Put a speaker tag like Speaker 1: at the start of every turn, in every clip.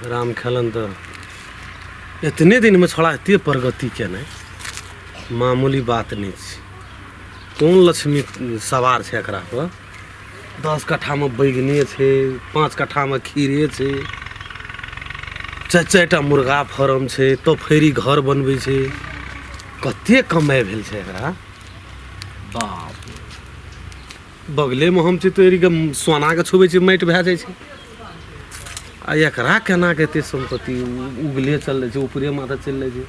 Speaker 1: राम खेलन तो इतने दिन में छोड़ा एते प्रगति के नहीं मामूली बात नहीं कौन लक्ष्मी सवार है एकरा पर 10 कट्ठा में बैगने छे 5 कट्ठा में खीरे छे 4-4टा मुर्गा फार्म छे तो फेरी घर बनबै छे कते कमाई भेल छे एकरा बाप बगले में हम तो एरी सोना के छुबे माटि भए जाइ छे आ एकरा केना के एते संपत्ति उगले चल रहे ऊपरे माथा चल रहे छे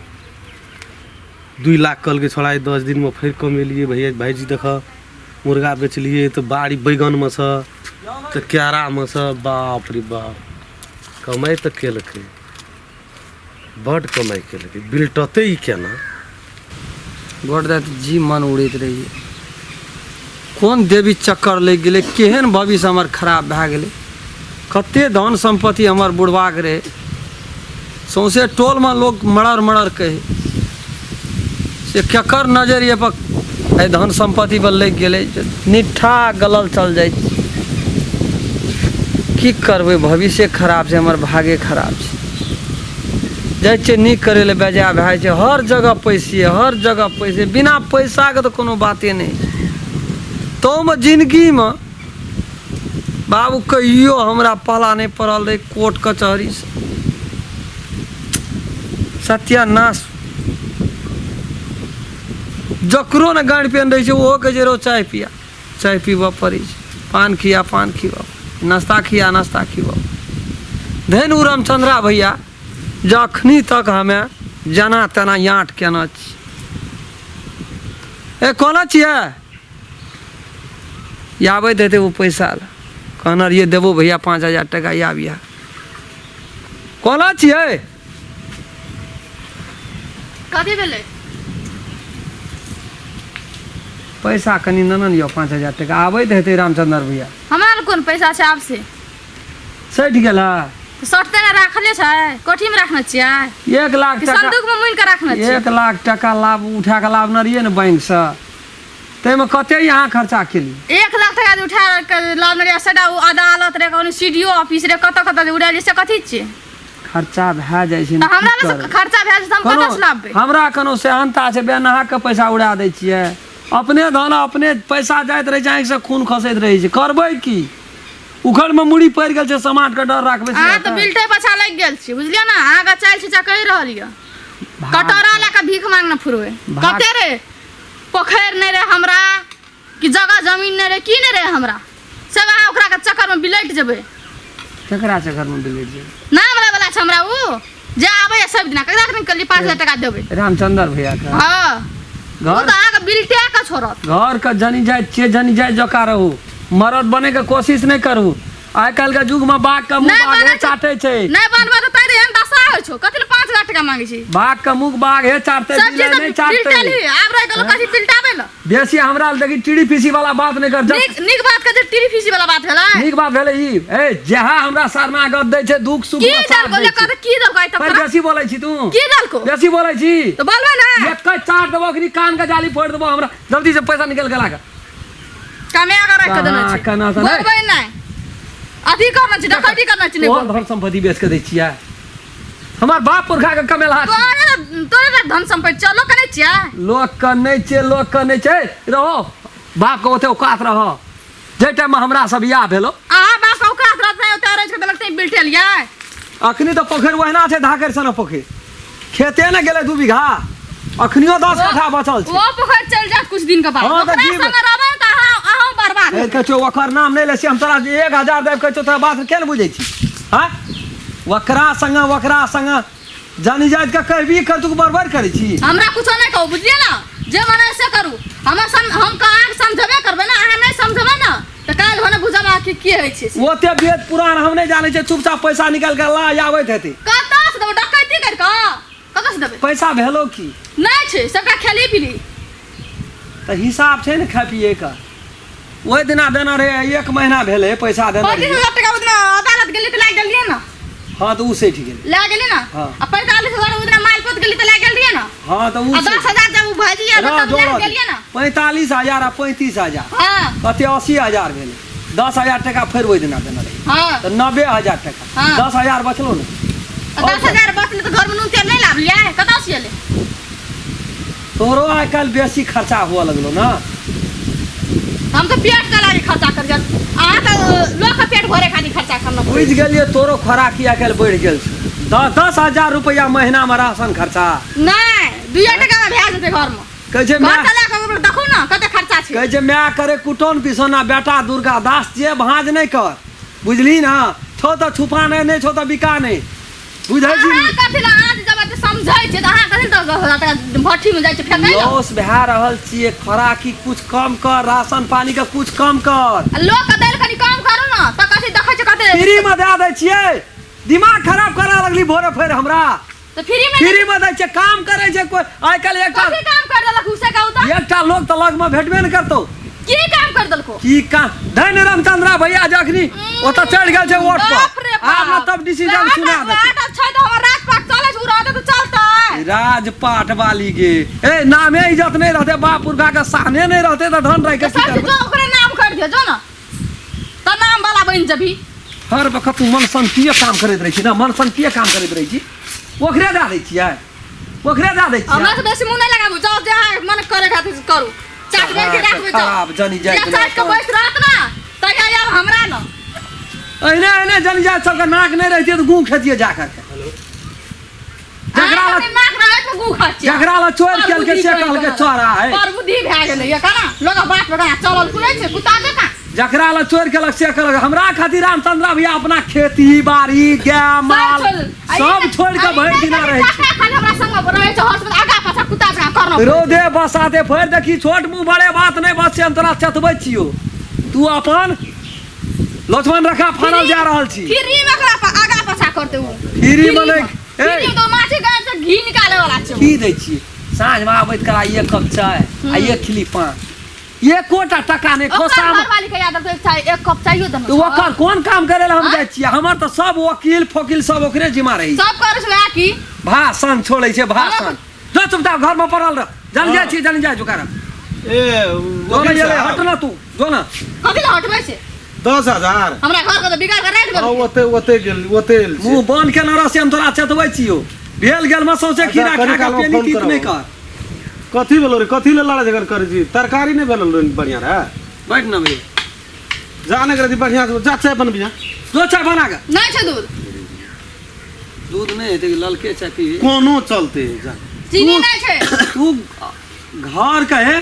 Speaker 1: 2 लाख कल के छोड़ा 10 दिन में फिर कमेलिए भैया भाईजी देख मुर्गा बेचलिए तो बाड़ी बैगन में से तो क्यारा में से बाप रे बाप कमाई तो केलकै बड़ कमाई केलकै बिल्टते ही केना
Speaker 2: बड़ जी मन उड़ैत रहिए कौन देवी चक्कर लग गए केहन भविष्य हमार खराब भए गेलै कते धन संपत्ति हमार बुढ़बाक रहे सौंसे टोल में लोग मड़र कहे से केकर नजरिए पर धन संपत्ति पर लग गए निठा गलल चल जाए की करबे भविष्य खराब से हमार भागे खराब से जाइ छे नीक करे ले बेजा भए छै हर जगह पैसे बिना पैसा के तो कोनो बाते नहीं तो में जिंदगी में बाबू कहियो हमरा पहला नहीं पड़ल रहे कोर्ट कचहरी से सत्यानाश जकरो ने गाड़ी पेन रही वो कहे रो चाय पीब पड़ी पान खिया नाश्ता खिया धन रामचंद्रा भैया जखनी तक हमें जना तना याँट केना ए कोना छिए आबे देते वो पैसा कहना ये देवो भैया 5000 टका आबिया कोना छिए
Speaker 3: कथी भेलै
Speaker 2: पैसा कनी ननन यो 5000 टका आबे देते रामचंद्र भैया
Speaker 3: हमरा कोन पैसा छै आपसे
Speaker 2: सठ गेला
Speaker 3: सटते ना राखले छै कोठी में रखना छियै
Speaker 2: 1 लाख टका
Speaker 3: संदूक में मुइन के रखना छियै
Speaker 2: 1 लाख टका लाभ उठा के लाभ न रहिए ने बैंक से तेमे कते यहाँ खर्चा केली
Speaker 3: 1 लाख टका उठा के लाभ न रहिए सदा अदालत रे कोनो सीडीओ ऑफिस रे कत उड़ाली से कथी छियै
Speaker 2: खर्चा भए जाइ छै
Speaker 3: त हमरा में खर्चा भए जाइ त हम कतऽ से लाभबै
Speaker 2: हमरा कोनो से अंता छै बेनहा के पैसा उड़ा दै छियै अपने धन अपने पैसा जाइत रहे छै से खून खसैत रहे छै करबै की उखड़ में मुड़ी पड़ गेल छै समाज के डर राखबे
Speaker 3: हां त बिल्टे पछा लग गेल छी बुझलियै ना आगा चाल छी कहि रहलियै कटोरा ला के भीख मांगना फुरबै कते रे पोखर नहीं रे हमरा कि जगह जमीन नहीं रे की नहीं रे हमरा सब अहाँ ओकरा के चक्कर में बिलट जेबै
Speaker 2: केकरा चक्कर में बिलट जेबै
Speaker 3: नाम रे वाला छै हमरा उ जे आबै सब दिन ककरा के कली 5000 टका देबै
Speaker 2: रामचंद्र भैया का
Speaker 3: हां घर तो आके बिल्टे का छोरत
Speaker 2: घर का जनी जाय जका रहू मरद बने के कोशिश नहीं करू आइ काल के युग में बाघ का मुंह बाघ हे चाटे छै
Speaker 3: नहीं बनबा त तै एहन दशा होइ छौ कथि 5000 टका मांगे छी
Speaker 2: बाघ का मुंह बाघ हे चाटते नहीं चाटते
Speaker 3: आब रह गेलो कथि पिलटाबे ल
Speaker 2: बेसी हमरा देखि टीड़ी फीसी वाला बात नहीं कर
Speaker 3: निक बात के टीड़ी फीसी वाला बात भेलै
Speaker 2: निक बात भेलै ई ए जेहा हमरा शर्मा गद दै छै दुख सुख
Speaker 3: की दल को लेकर की दल को त
Speaker 2: पर बेसी बोलै छी तू
Speaker 3: की दल को
Speaker 2: बेसी बोलै छी
Speaker 3: तो बोलबे ना
Speaker 2: एक चाट देबो कि कान का जाली फोड़ देबो हमरा जल्दी से पैसा निकल गेला का
Speaker 3: कमे अगर रख देना छै बोलबे नहीं अथी करना छै डकैती करना छै
Speaker 2: कोन धन संपत्ति बेच के दै छियै हमार बाप पुरखा के कमेला
Speaker 3: तोरे धन संपत्ति चलो कने छियै
Speaker 2: लोग के नहीं छै रहो बाप के ओते औकात रहो जे टाइम में हमरा सब या भेलो
Speaker 3: आ बाप के औकात रहत ओते रह के लगते बिल्टे लिया
Speaker 2: अखनी तो पोखर ओहना छै धाकर सन पोखर खेते न गेले 2 बीघा अखनियो 10 कट्ठा बचल छै
Speaker 3: वो पोखर चल जात कुछ दिन के बाद ओकरा संग रहबै त अहाँ बर्बाद
Speaker 2: ए कछो ओकर नाम नहीं ले छी हम तोरा 1000 देब कछो तोरा बात के न बुझै छी हां वकरा संग जानी जात के कहबी कर तू बर्बाद करै छी
Speaker 3: हमरा कुछो नहीं कहू बुझलिए ना जे मने से करू हम कहाँ समझबे करबे ना अहाँ नहीं समझबे ना त काल होने बुझबा कि की होइ छै
Speaker 2: ओते वेद पुराण हम नहीं जानै छै चुपचाप पैसा निकाल के ला आबैत हेतै
Speaker 3: कतऽ से देबो डकैती कर के कतऽ से देबे
Speaker 2: पैसा भेलो की
Speaker 3: नहीं छै सबका खेली पिली
Speaker 2: त हिसाब छै ने खा पिए का ओइ दिना देना रहे 1 महीना भेले पैसा देना
Speaker 3: 5000 टका उतना अदालत गेली त लाग गेलिए ना
Speaker 2: हां तो उ सेठ गेल
Speaker 3: ला गेली ना
Speaker 2: हां
Speaker 3: आ 45000 उतना मालपोत गेली त लाग गेल रहिए ना
Speaker 2: हां तो उ
Speaker 3: 10000 जब भाजी या तब लाग गेलिए ना
Speaker 2: 45000 आ 35000
Speaker 3: हां
Speaker 2: कते 80000 भेले 10000 टका फेर ओइ दिना देना रहे
Speaker 3: हां
Speaker 2: तो 90000 टका
Speaker 3: हाँ।
Speaker 2: 10000 बचलो ने
Speaker 3: 10,000 बचले तो घर में नून तेल नहीं लाभ लिया कतौ से ले
Speaker 2: तोरो आइ काल्हि बेसी खर्चा हुआ लगलो ना।
Speaker 3: हम तो पेट का लागे खर्चा कर जा आ तो लोग का पेट भरे खातिर खर्चा करना
Speaker 2: बुझ गेलिए तोरो खोराकी आइ काल्हि बढ़ि गेल छै। 10,000 रुपया महीना में राशन खर्चा
Speaker 3: नहीं 2 टका में भए जेतै घर में
Speaker 2: कहै छै
Speaker 3: घर चला के देखो ना कते खर्चा छै
Speaker 2: कहै छै माय करे कुटन पिसोना बेटा दुर्गा दास जे भांज नहीं कर बुझली ना छो तो छुपा नहीं छो तो बिका नहीं बुझै छी
Speaker 3: अहाँ कथि ला आज जब ते समझै छै त अहाँ कथि त भट्ठी में जाय छै फेकै ला
Speaker 2: लॉस भए रहल छिए खोराकी कुछ कम कर राशन पानी का कुछ कम कर
Speaker 3: लोग के दैल कनी कम करू ना त कथि देखै छै कते
Speaker 2: फ्री में दे दै छिए दिमाग खराब करा लगली भोरे फेर हमरा
Speaker 3: तो फ्री में
Speaker 2: दै छै काम करे छै कोई आइ काल्हि एकटा
Speaker 3: कथि काम कर देलक उसे कहू त
Speaker 2: एकटा लोग त लग में भेटबे न करतौ
Speaker 3: की काम कर देलको
Speaker 2: की काम धन्य रामचंद्रा भैया जखनी ओतऽ चढ़ गेल छै वोट
Speaker 3: बाप रे
Speaker 2: पर आब न तब डिसीजन सुना दे
Speaker 3: छै त हमर राजपाट चलै छै उराते त चलतै
Speaker 2: राजपाट वाली गे ए नामे इज्जत नहीं रहते बाप पुरखा के साने नहीं रहते तो धन रह के की
Speaker 3: सब
Speaker 2: करबे
Speaker 3: जो ओकरे नाम कर दियो जो ना त नाम वाला बन जबी
Speaker 2: हर वक्त तू मन संतिये काम करैत रही छी ना मन संतिये काम करैत रही छी ओकरे दे दै छियै ओकरे दे दै
Speaker 3: हमरा
Speaker 2: छियै
Speaker 3: से बेसी मुंह नहीं लगाबू जाओ जहाँ मन करे खातिर करू चाट के राखबे जाओ
Speaker 2: खराब जनी जाय
Speaker 3: एक चाट के बैठ रहत ना त आब हमरा ना
Speaker 2: एने एने जनी जाय सबके नाक नहीं रहती तो गूं खेतिए जा करके जकरा
Speaker 3: अहाँ नाक रहे तो गू खाची
Speaker 2: जकरा ला चोर केल के से कहल के चोरा है
Speaker 3: पर बुद्धि भए गेलै या काना लोग बात बगा चलल कुनै छै कुत्ता जका
Speaker 2: जकरा ला चोर केलक से कहलक हमरा खातिर रामचंद्रा भैया अपना खेती बाड़ी गाय माल सब छोड़ के भरि दिना रहै छै
Speaker 3: खाली हमरा संग रहै छै हर आगा पाछा कुत्ता जका करनो
Speaker 2: रोदे बसाते फेर देखी छोट मुंह बड़े बात नहीं बस से हम तोरा चतबै छियो तू अपन लक्ष्मण रेखा फानल जा रहल छी
Speaker 3: फ्री में एकरा आगा पाछा करते उ
Speaker 2: फ्री में नहीं
Speaker 3: फ्री तो माछी गाय से घी निकाले वाला छै
Speaker 2: की दै छी साँझ में आबैत करा एक कप चाय आ एक खिली पान एक कोटा टका नहीं खोसा
Speaker 3: घर वाली के याद तो एक कप चाहिए दन
Speaker 2: तो ओकर कोन काम करे ला हम जाय छियै हमर तो सब वकील फकील सब ओकरे जिम्मा रही
Speaker 3: सब करे छै की
Speaker 2: भाषण छोड़े छै भाषण जो चुपचाप घर में पड़ल रह जल जाय छी जल जाय जुकार
Speaker 1: ए
Speaker 2: जो ना ये हट ना तू जो ना
Speaker 3: कथि ला हटबै छै
Speaker 1: 10,000
Speaker 3: हमरा घर के तो बिगाड़ के राख
Speaker 1: आ
Speaker 3: देलकै
Speaker 1: ओते गेल ओते
Speaker 2: मुंह बंद के न रह से हम तोरा चतबै छियो भेल गेल में सौसे खीरा खा के पेनी तीत नहीं कर
Speaker 1: कथी भेलो रे कथी ले लड़ा झगड़ करे छी तरकारी नहीं भेलो रे बढ़िया रे
Speaker 2: बैठ ना बे
Speaker 1: जाने करे बढ़िया से जा चाय बन बिया
Speaker 2: दो चाय बना के
Speaker 3: नहीं छै दूध
Speaker 2: दूध नहीं है ललके चाय पी
Speaker 1: कोनो चलते जा
Speaker 3: चीनी नहीं छै
Speaker 2: तू घर का है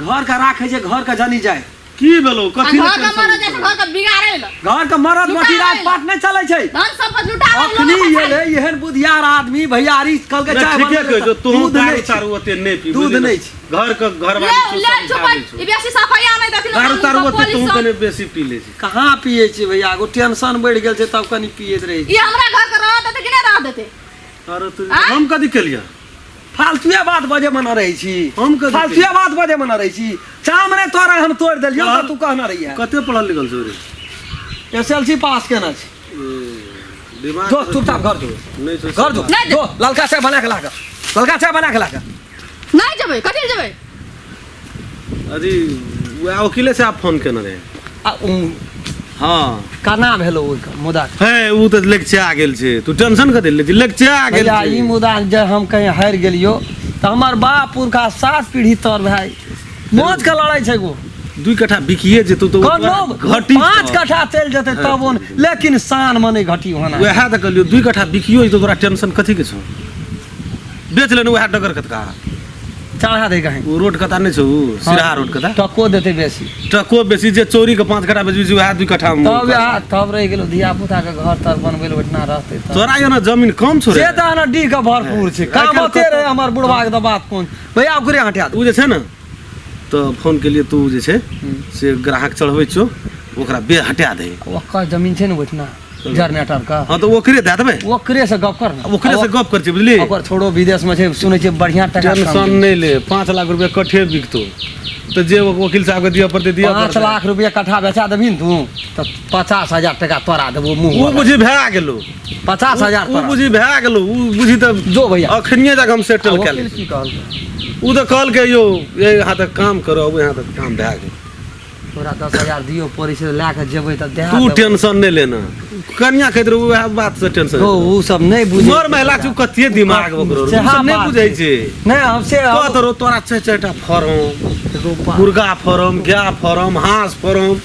Speaker 2: घर का राखे छै घर का जानी जाए
Speaker 1: की भेलो कथी
Speaker 3: घर का मरद जैसे घर का बिगाड़े ल
Speaker 2: घर का मरद मटी राजपाट नहीं चले छै
Speaker 3: धन संपत्ति लुटा
Speaker 2: अखनी ये ले एहन बुधियार आदमी भैयारी कल के चाय
Speaker 1: ठीके कह जो तू
Speaker 2: दूध
Speaker 1: दारू
Speaker 2: नहीं
Speaker 1: तारू ओते नहीं पी
Speaker 2: दूध नहीं
Speaker 1: घर का घर
Speaker 3: ले
Speaker 1: वाली
Speaker 3: ले चुपै ई बेसी सफाई नहीं देखिन
Speaker 1: दारू तारू ओते तू कने बेसी पी ले छी
Speaker 2: कहाँ पिए छी भैया एगो टेंशन बढ़ गेल छै तब कनी पियत रही
Speaker 3: ई हमरा घर के रह देते कि नहीं रह देते
Speaker 1: अरे तू हम कथी केलिया
Speaker 2: फालतूए बात बजे में न रही छी
Speaker 1: हम कथी
Speaker 2: फालतूए बात बजे में न रही छी चाम ने तोरा हम तोड़ देलियो त तू कहना रही है
Speaker 1: कते पढ़ल लिखल छै रे
Speaker 2: एसएलसी पास केना छी
Speaker 1: दिमाग
Speaker 2: जो चुपचाप घर जो
Speaker 1: नहीं सोच
Speaker 2: घर जो
Speaker 3: नहीं
Speaker 2: जो ललका चाय बना के लाकर ललका चाय बना के लाकर
Speaker 3: नहीं जबै कथि ले जबै
Speaker 1: अजी वो वकीले से आप फोन केने रहे हाँ
Speaker 2: का नाम हेलो ओकर मुदा
Speaker 1: है वो तो लेक्चर आ गेल छै तू टेंशन कथी ले लेक्चर आ गेल
Speaker 2: भैया ई मुदा जे हम कहीं हार गेलियो त हमर बाप पुरखा 7 पीढ़ी तर भाई मौज के लड़ाई छै गो
Speaker 1: 2 कट्ठा बिकिए जेतौ तो
Speaker 2: घटी 5 कट्ठा चल जते तब लेकिन शान मने घटी होना
Speaker 1: वह त कहलियो 2 कट्ठा बिकियो तो तोरा टेंशन कथी के छौ बेच लेनु वह डगर कतका
Speaker 2: चढ़ा दे कहीं
Speaker 1: वो रोड कता नहीं छौ सिराहा रोड कता
Speaker 2: टको देते बेसी
Speaker 1: टको बेसी जे चोरी के 5 कट्ठा बेची वह 2 कट्ठा
Speaker 2: तब रह गेलो धिया पुता के घर तर बनबे बैठना रहते
Speaker 1: तोरा यो ना जमीन कम छोरे
Speaker 2: से त ना डी का भरपूर छै काम होते रहे हमर बुढ़वा के बात कोन भैया ओकरे हटा
Speaker 1: उ जे छै ना तो फोन के लिए तू जे छै से ग्राहक चढ़बै छौ ओकरा बे हटा दे
Speaker 2: ओकर जमीन छै न बैठना जनरेटर का
Speaker 1: हां तो ओकरे दे देबै
Speaker 2: ओकरे से गप कर ना
Speaker 1: ओकरे से गप कर छी बुझली
Speaker 2: ओकर छोड़ो विदेश में छै सुनै छै बढ़िया टका
Speaker 1: टेंशन नहीं ले 5 लाख रुपया कट्ठे बिकतो तो जे वकील साहब के दिया पड़ते
Speaker 2: 5 लाख रुपया कट्ठा बेचा देबिन तू तो 50,000 टका तोरा देबो मुंह
Speaker 1: उ बुझी भए गेलो
Speaker 2: 50,000
Speaker 1: उ बुझी भए गेलो उ बुझी त
Speaker 2: जो भैया
Speaker 1: अखनिए तक हम सेटल कर ले
Speaker 2: की कहल
Speaker 1: उ तो कहल के यो ये यहाँ तक काम करो अब यहाँ तक काम भए गेल
Speaker 2: तोरा 10,000 दियो पड़ै छै लए के जेबै त दे
Speaker 1: तू टेंशन नहीं लेना कन्या कहत रहे वह बात से टेंशन
Speaker 2: तो उ सब नहीं बुझे
Speaker 1: मर महिला तू कते दिमाग ओकरो
Speaker 2: से हाँ
Speaker 1: नहीं
Speaker 2: बात
Speaker 1: बुझै छै
Speaker 2: नहीं हमसे
Speaker 1: कह तोरो तोरा चारिटा फॉर्म मुर्गा फॉर्म गाय फॉर्म हांस फॉर्म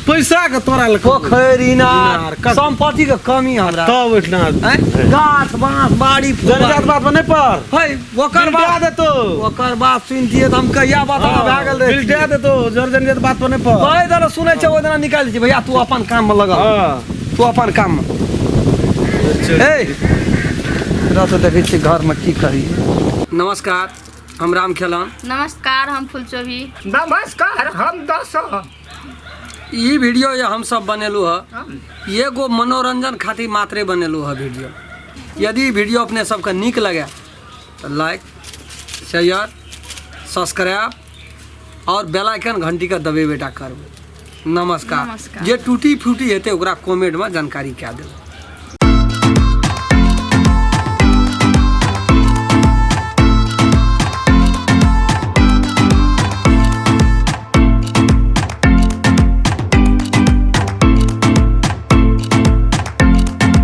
Speaker 1: पैसा के तोरा लख
Speaker 2: पोखर इनार संपत्ति के कमी हमरा
Speaker 1: तब इतना
Speaker 2: गाछ बांस बाड़ी
Speaker 1: जरूरत बात पर नहीं पर
Speaker 2: है ओकर
Speaker 1: बिल
Speaker 2: बाद
Speaker 1: दे तो
Speaker 2: ओकर बाद सुन दिए त हम कहिया बात भए गेल रे
Speaker 1: बिल दे तो जरूरत बात पर नहीं पर
Speaker 2: कहे दर सुनै छै ओ दिना निकाल दै भैया तू अपन काम में लगा
Speaker 1: हां
Speaker 2: तू अपन काम में ए रह तो देखै छी घर में की करी नमस्कार हम राम खेलान
Speaker 3: नमस्कार हम फुलचोभी
Speaker 4: नमस्कार हम दस
Speaker 2: ई वीडियो ये हम सब बनेलू है एगो मनोरंजन खातिर मात्रे बनेलू है वीडियो यदि वीडियो अपने सबके नीक लगे तो लाइक शेयर सब्सक्राइब और बेल आइकन घंटी का दबेबेटा करबे नमस्कार
Speaker 3: नमस्कार।
Speaker 2: जे टूटी फूटी हेतै ओकरा कमेंट में जानकारी कए देबै।